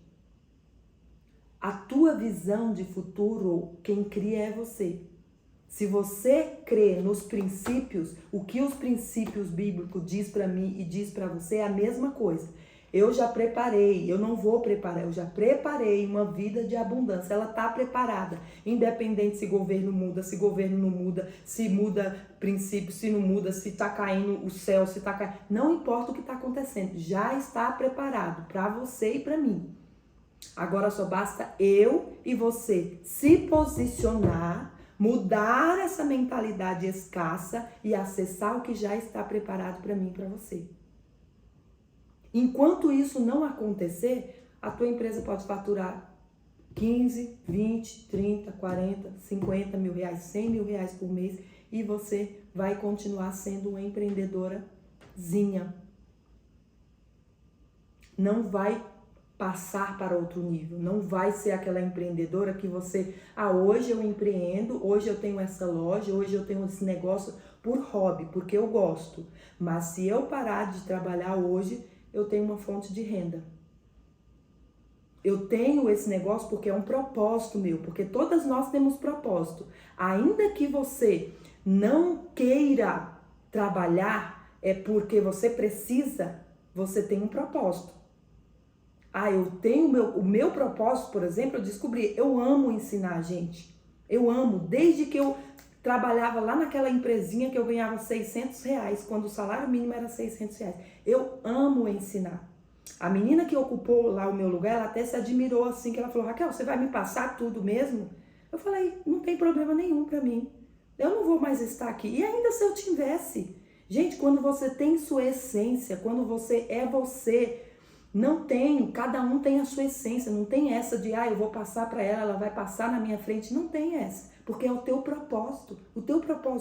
a tua visão de futuro, quem cria é você. Se você crê nos princípios, o que os princípios bíblicos diz para mim e diz para você é a mesma coisa. Eu já preparei, eu não vou preparar, eu já preparei uma vida de abundância. Ela está preparada, independente se governo muda, se governo não muda, se muda princípio, se não muda, se está caindo o céu, se está caindo... Não importa o que está acontecendo, já está preparado para você e para mim. Agora só basta eu e você se posicionar, mudar essa mentalidade escassa e acessar o que já está preparado para mim e para você. Enquanto isso não acontecer, a tua empresa pode faturar 15, 20, 30, 40, 50 mil reais, 100 mil reais por mês e você vai continuar sendo uma empreendedorazinha. Não vai passar para outro nível, não vai ser aquela empreendedora que você, hoje eu empreendo, hoje eu tenho essa loja, hoje eu tenho esse negócio por hobby, porque eu gosto. Mas se eu parar de trabalhar hoje, eu tenho uma fonte de renda. Eu tenho esse negócio porque é um propósito meu, porque todas nós temos propósito. Ainda que você não queira trabalhar, é porque você precisa, você tem um propósito. Eu tenho o meu propósito, por exemplo, eu descobri, eu amo ensinar, gente. Eu amo, desde que eu trabalhava lá naquela empresinha que eu ganhava 600 reais, quando o salário mínimo era 600 reais. Eu amo ensinar. A menina que ocupou lá o meu lugar, ela até se admirou assim, que ela falou, Raquel, você vai me passar tudo mesmo? Eu falei, não tem problema nenhum pra mim. Eu não vou mais estar aqui. E ainda se eu tivesse. Gente, quando você tem sua essência, quando você é você... Não tem, cada um tem a sua essência, não tem essa de, eu vou passar para ela, ela vai passar na minha frente, não tem essa, porque é o teu propósito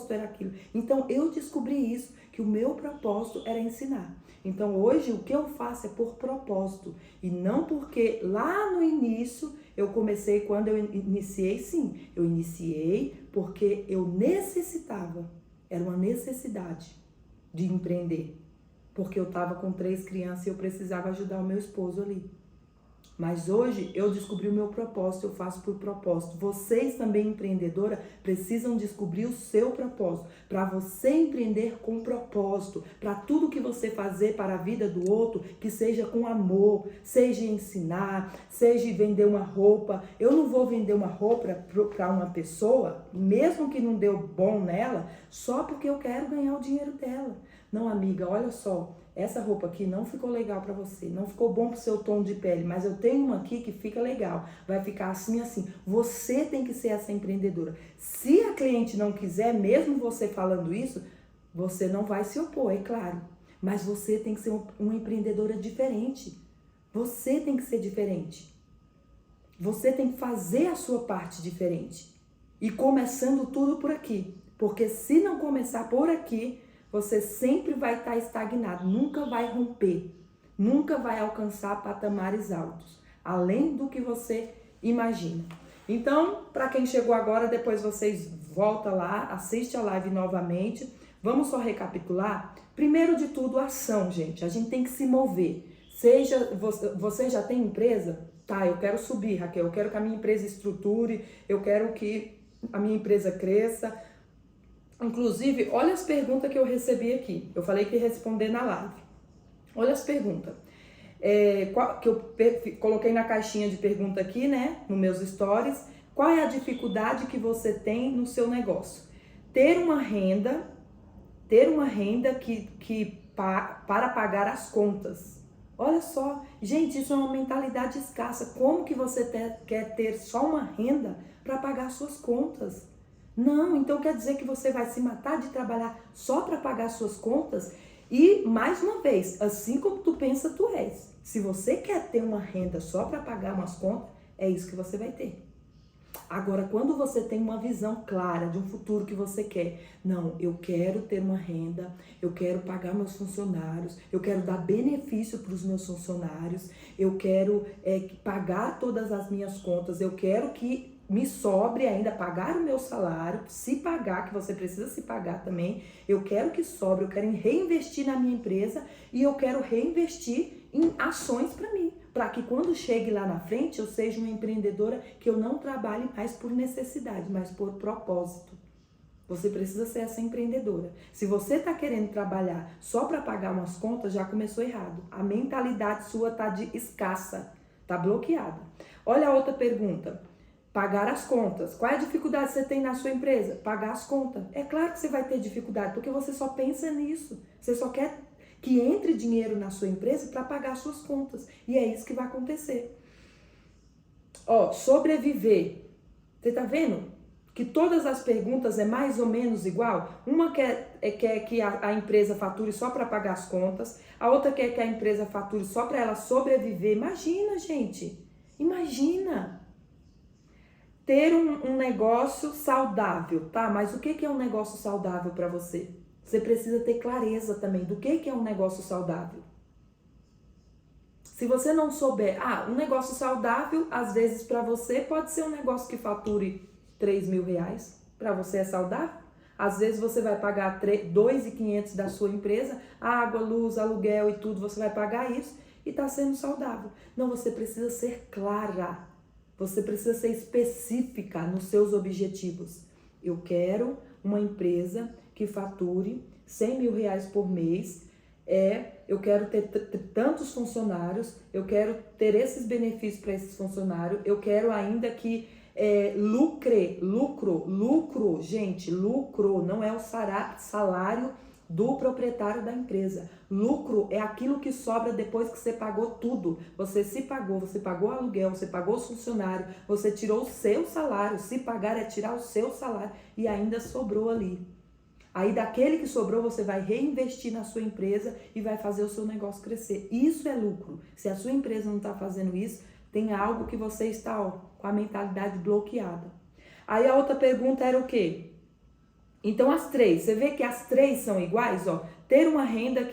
era aquilo. Então eu descobri isso, que o meu propósito era ensinar. Então hoje o que eu faço é por propósito, e não porque lá no início eu comecei, quando eu iniciei, sim, eu iniciei porque eu necessitava, era uma necessidade de empreender. Porque eu estava com 3 crianças e eu precisava ajudar o meu esposo ali. Mas hoje eu descobri o meu propósito, eu faço por propósito. Vocês também, empreendedora, precisam descobrir o seu propósito. Para você empreender com propósito, para tudo que você fazer para a vida do outro, que seja com amor, seja ensinar, seja vender uma roupa. Eu não vou vender uma roupa para uma pessoa, mesmo que não deu bom nela, só porque eu quero ganhar o dinheiro dela. Não, amiga, olha só, essa roupa aqui não ficou legal pra você, não ficou bom pro seu tom de pele, mas eu tenho uma aqui que fica legal, vai ficar assim, assim. Você tem que ser essa empreendedora. Se a cliente não quiser, mesmo você falando isso, você não vai se opor, é claro. Mas você tem que ser uma empreendedora diferente. Você tem que ser diferente. Você tem que fazer a sua parte diferente. E começando tudo por aqui. Porque se não começar por aqui, você sempre vai estar estagnado, nunca vai romper, nunca vai alcançar patamares altos, além do que você imagina. Então, para quem chegou agora, depois vocês voltam lá, assiste a live novamente. Vamos só recapitular? Primeiro de tudo, ação, gente. A gente tem que se mover. Seja você já tem empresa? Tá, eu quero subir, Raquel. Eu quero que a minha empresa estruture, eu quero que a minha empresa cresça. Inclusive, olha as perguntas que eu recebi aqui. Eu falei que ia responder na live. Olha as perguntas. Que eu coloquei na caixinha de pergunta aqui, né? Nos meus stories. Qual é a dificuldade que você tem no seu negócio? Ter uma renda para pagar as contas. Olha só, gente, isso é uma mentalidade escassa. Como que você quer ter só uma renda para pagar suas contas? Não, então quer dizer que você vai se matar de trabalhar só para pagar suas contas? E, mais uma vez, assim como tu pensa, tu és. Se você quer ter uma renda só para pagar umas contas, é isso que você vai ter. Agora, quando você tem uma visão clara de um futuro que você quer, não, eu quero ter uma renda, eu quero pagar meus funcionários, eu quero dar benefício para os meus funcionários, eu quero pagar todas as minhas contas, eu quero que me sobre ainda pagar o meu salário, se pagar, que você precisa se pagar também, eu quero que sobre, eu quero reinvestir na minha empresa e eu quero reinvestir em ações para mim, para que quando chegue lá na frente eu seja uma empreendedora que eu não trabalhe mais por necessidade, mas por propósito. Você precisa ser essa empreendedora. Se você está querendo trabalhar só para pagar umas contas, já começou errado. A mentalidade sua está de escassa, está bloqueada. Olha a outra pergunta. Pagar as contas. Qual é a dificuldade que você tem na sua empresa? Pagar as contas. É claro que você vai ter dificuldade, porque você só pensa nisso. Você só quer que entre dinheiro na sua empresa para pagar as suas contas. E é isso que vai acontecer. Sobreviver. Você tá vendo? Que todas as perguntas é mais ou menos igual. Uma quer que a empresa fature só para pagar as contas. A outra quer que a empresa fature só para ela sobreviver. Imagina, gente. Imagina. Ter um negócio saudável, tá? Mas o que é um negócio saudável para você? Você precisa ter clareza também do que é um negócio saudável. Se você não souber, um negócio saudável, às vezes para você pode ser um negócio que fature R$3.000. Para você é saudável? Às vezes você vai pagar R$2.500 da sua empresa, água, luz, aluguel e tudo, você vai pagar isso e está sendo saudável. Não, você precisa ser clara. Você precisa ser específica nos seus objetivos. Eu quero uma empresa que fature R$100.000 por mês. Eu quero ter tantos funcionários, eu quero ter esses benefícios para esses funcionários, eu quero ainda que lucro, gente, lucro não é o salário do proprietário da empresa. Lucro é aquilo que sobra depois que você pagou tudo. Você pagou aluguel, você pagou funcionário, você tirou o seu salário. Se pagar é tirar o seu salário e ainda sobrou ali. Aí daquele que sobrou você vai reinvestir na sua empresa e vai fazer o seu negócio crescer. Isso é lucro. Se a sua empresa não está fazendo isso, tem algo que você está com a mentalidade bloqueada. Aí a outra pergunta era o quê? Então as três, você vê que as três são iguais, ter uma renda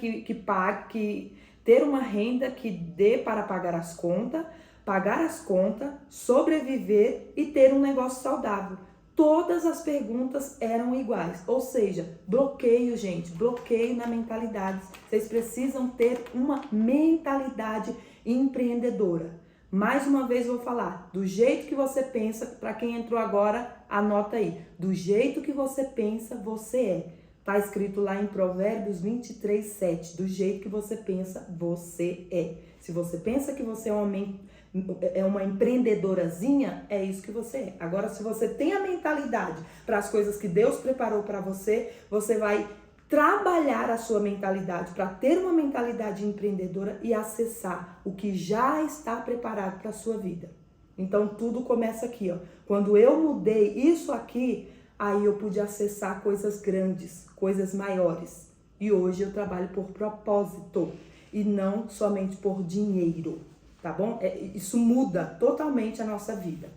ter uma renda que dê para pagar as contas, sobreviver e ter um negócio saudável. Todas as perguntas eram iguais, ou seja, bloqueio, gente, bloqueio na mentalidade. Vocês precisam ter uma mentalidade empreendedora. Mais uma vez vou falar, do jeito que você pensa, para quem entrou agora, anota aí. Do jeito que você pensa, você é. Tá escrito lá em Provérbios 23:7. Do jeito que você pensa, você é. Se você pensa que você é uma empreendedorazinha, é isso que você é. Agora, se você tem a mentalidade para as coisas que Deus preparou para você, você vai trabalhar a sua mentalidade para ter uma mentalidade empreendedora e acessar o que já está preparado para a sua vida. Então, tudo começa aqui, Quando eu mudei isso aqui, aí eu pude acessar coisas grandes, coisas maiores. E hoje eu trabalho por propósito e não somente por dinheiro. tá bom? Isso muda totalmente a nossa vida.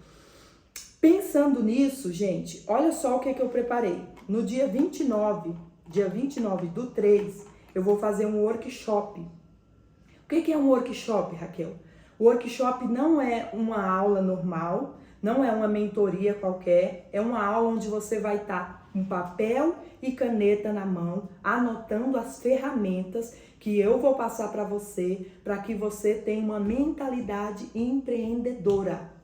Pensando nisso, gente, olha só o que eu preparei. No dia 29 do 3, eu vou fazer um workshop. O que é um workshop, Raquel? O workshop não é uma aula normal, não é uma mentoria qualquer, é uma aula onde você vai estar com papel e caneta na mão, anotando as ferramentas que eu vou passar para que você tenha uma mentalidade empreendedora.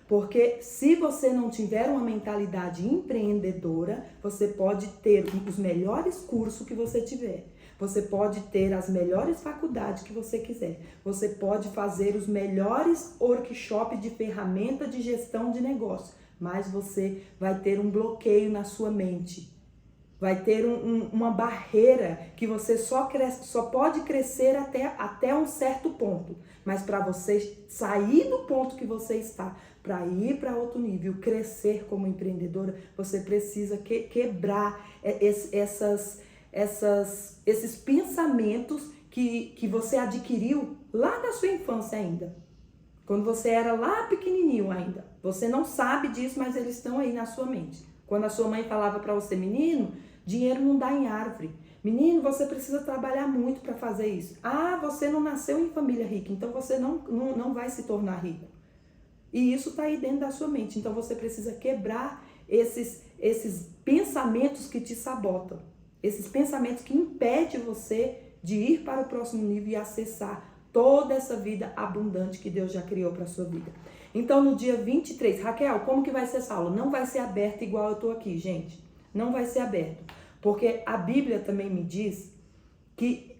Porque se você não tiver uma mentalidade empreendedora, você pode ter os melhores cursos que você tiver. Você pode ter as melhores faculdades que você quiser. Você pode fazer os melhores workshops de ferramenta de gestão de negócio. Mas você vai ter um bloqueio na sua mente. Vai ter uma barreira que você só pode crescer até um certo ponto. Mas para você sair do ponto que você está, para ir para outro nível, crescer como empreendedora, você precisa quebrar esses pensamentos que você adquiriu lá na sua infância ainda. Quando você era lá pequenininho ainda. Você não sabe disso, mas eles estão aí na sua mente. Quando a sua mãe falava para você, menino, dinheiro não dá em árvore. Menino, você precisa trabalhar muito para fazer isso. Ah, você não nasceu em família rica, então você não vai se tornar rico. E isso está aí dentro da sua mente. Então você precisa quebrar esses pensamentos que te sabotam. Esses pensamentos que impedem você de ir para o próximo nível e acessar toda essa vida abundante que Deus já criou para a sua vida. Então no dia 23, Raquel, como que vai ser essa aula? Não vai ser aberta igual eu estou aqui, gente. Não vai ser aberto. Porque a Bíblia também me diz que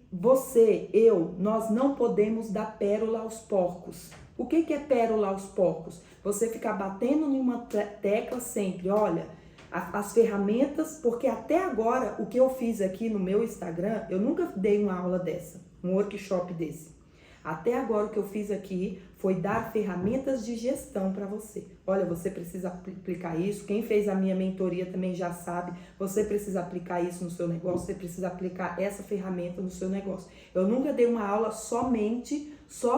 nós não podemos dar pérola aos porcos. O que é pérola aos porcos? Você ficar batendo em uma tecla sempre, olha, as ferramentas, porque até agora o que eu fiz aqui no meu Instagram, eu nunca dei uma aula dessa, um workshop desse. Até agora o que eu fiz aqui foi dar ferramentas de gestão para você. Olha, você precisa aplicar isso. Quem fez a minha mentoria também já sabe. Você precisa aplicar isso no seu negócio. Você precisa aplicar essa ferramenta no seu negócio. Eu nunca dei uma aula só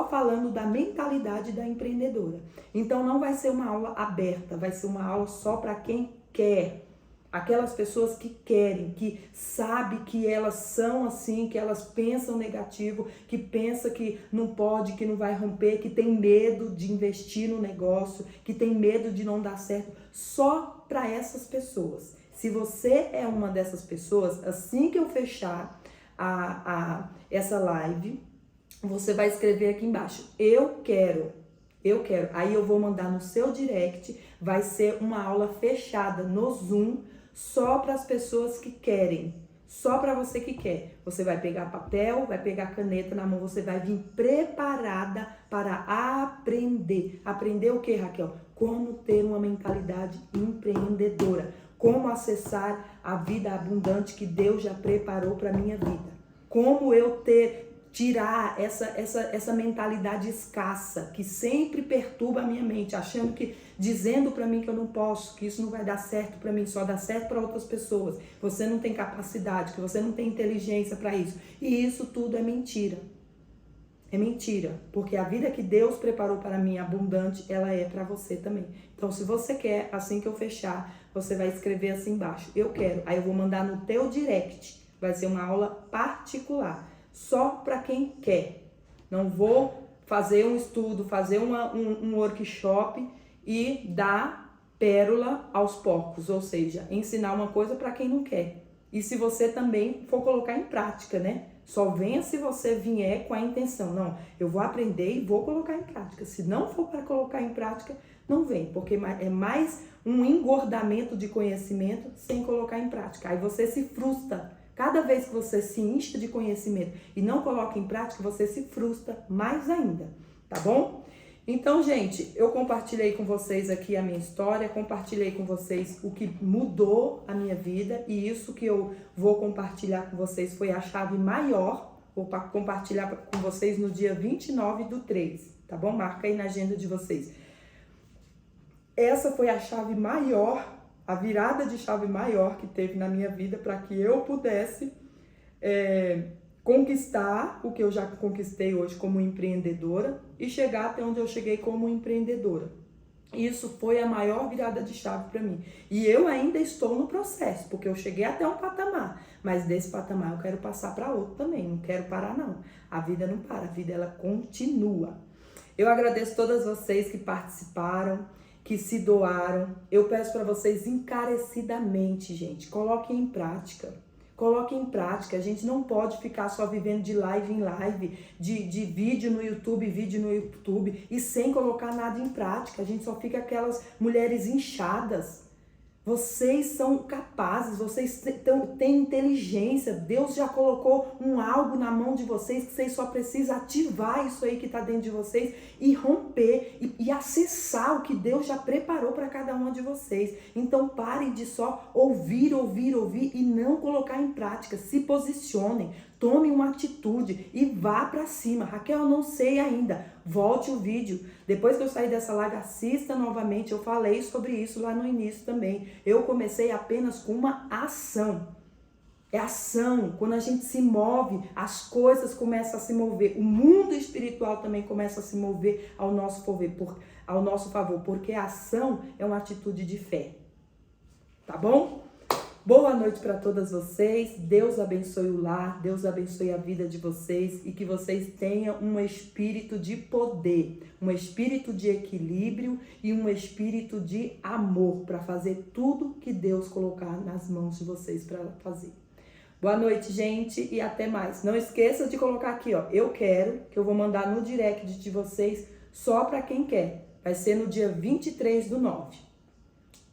falando da mentalidade da empreendedora. Então não vai ser uma aula aberta. Vai ser uma aula só para quem quer. Aquelas pessoas que querem, que sabem que elas são assim, que elas pensam negativo, que pensam que não pode, que não vai romper, que tem medo de investir no negócio, que tem medo de não dar certo, só para essas pessoas. Se você é uma dessas pessoas, assim que eu fechar essa live, você vai escrever aqui embaixo, eu quero. Aí eu vou mandar no seu direct, vai ser uma aula fechada no Zoom, só para as pessoas que querem, só para você que quer. Você vai pegar papel, vai pegar caneta na mão, você vai vir preparada para aprender. Aprender o que, Raquel? Como ter uma mentalidade empreendedora, como acessar a vida abundante que Deus já preparou para minha vida. Como eu tirar essa mentalidade escassa que sempre perturba a minha mente, dizendo para mim que eu não posso, que isso não vai dar certo para mim, só dá certo para outras pessoas. Você não tem capacidade, que você não tem inteligência para isso. E isso tudo é mentira. É mentira, porque a vida que Deus preparou para mim abundante, ela é para você também. Então, se você quer, assim que eu fechar, você vai escrever assim embaixo, eu quero. Aí eu vou mandar no teu direct, vai ser uma aula particular. Só para quem quer. Não vou fazer um estudo, fazer um workshop e dar pérola aos porcos, ou seja, ensinar uma coisa para quem não quer. E se você também for colocar em prática, né? Só venha se você vier com a intenção. Não, eu vou aprender e vou colocar em prática. Se não for para colocar em prática, não vem, porque é mais um engordamento de conhecimento sem colocar em prática. Aí você se frustra. Cada vez que você se enche de conhecimento e não coloca em prática, você se frustra mais ainda, tá bom? Então, gente, eu compartilhei com vocês aqui a minha história, compartilhei com vocês o que mudou a minha vida e isso que eu vou compartilhar com vocês foi a chave maior, vou compartilhar com vocês no dia 29 do 3, tá bom? Marca aí na agenda de vocês. Essa foi a chave maior, a virada de chave maior que teve na minha vida para que eu pudesse conquistar o que eu já conquistei hoje como empreendedora e chegar até onde eu cheguei como empreendedora. Isso foi a maior virada de chave para mim. E eu ainda estou no processo, porque eu cheguei até um patamar, mas desse patamar eu quero passar para outro também, não quero parar não. A vida não para, a vida ela continua. Eu agradeço todas vocês que participaram, que se doaram. Eu peço para vocês encarecidamente, gente, coloquem em prática. Coloque em prática, a gente não pode ficar só vivendo de live em live, de vídeo no YouTube e sem colocar nada em prática. A gente só fica aquelas mulheres inchadas. Vocês são capazes, vocês têm inteligência. Deus já colocou algo na mão de vocês que vocês só precisam ativar isso aí que está dentro de vocês e romper e acessar o que Deus já preparou para cada uma de vocês. Então parem de só ouvir e não colocar em prática. Se posicionem, tome uma atitude e vá para cima. Raquel, eu não sei ainda. Volte o vídeo. Depois que eu sair dessa live, assista novamente. Eu falei sobre isso lá no início também. Eu comecei apenas com uma ação. É ação. Quando a gente se move, as coisas começam a se mover. O mundo espiritual também começa a se mover ao nosso favor, porque a ação é uma atitude de fé. Tá bom? Boa noite para todas vocês. Deus abençoe o lar, Deus abençoe a vida de vocês e que vocês tenham um espírito de poder, um espírito de equilíbrio e um espírito de amor para fazer tudo que Deus colocar nas mãos de vocês para fazer. Boa noite, gente, e até mais. Não esqueça de colocar aqui, ó, eu quero, que eu vou mandar no direct de vocês só para quem quer. Vai ser no dia 23/9.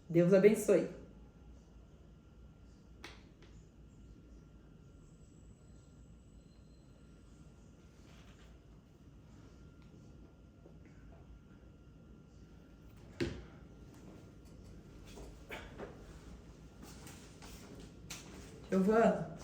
Deus abençoe. Giovana.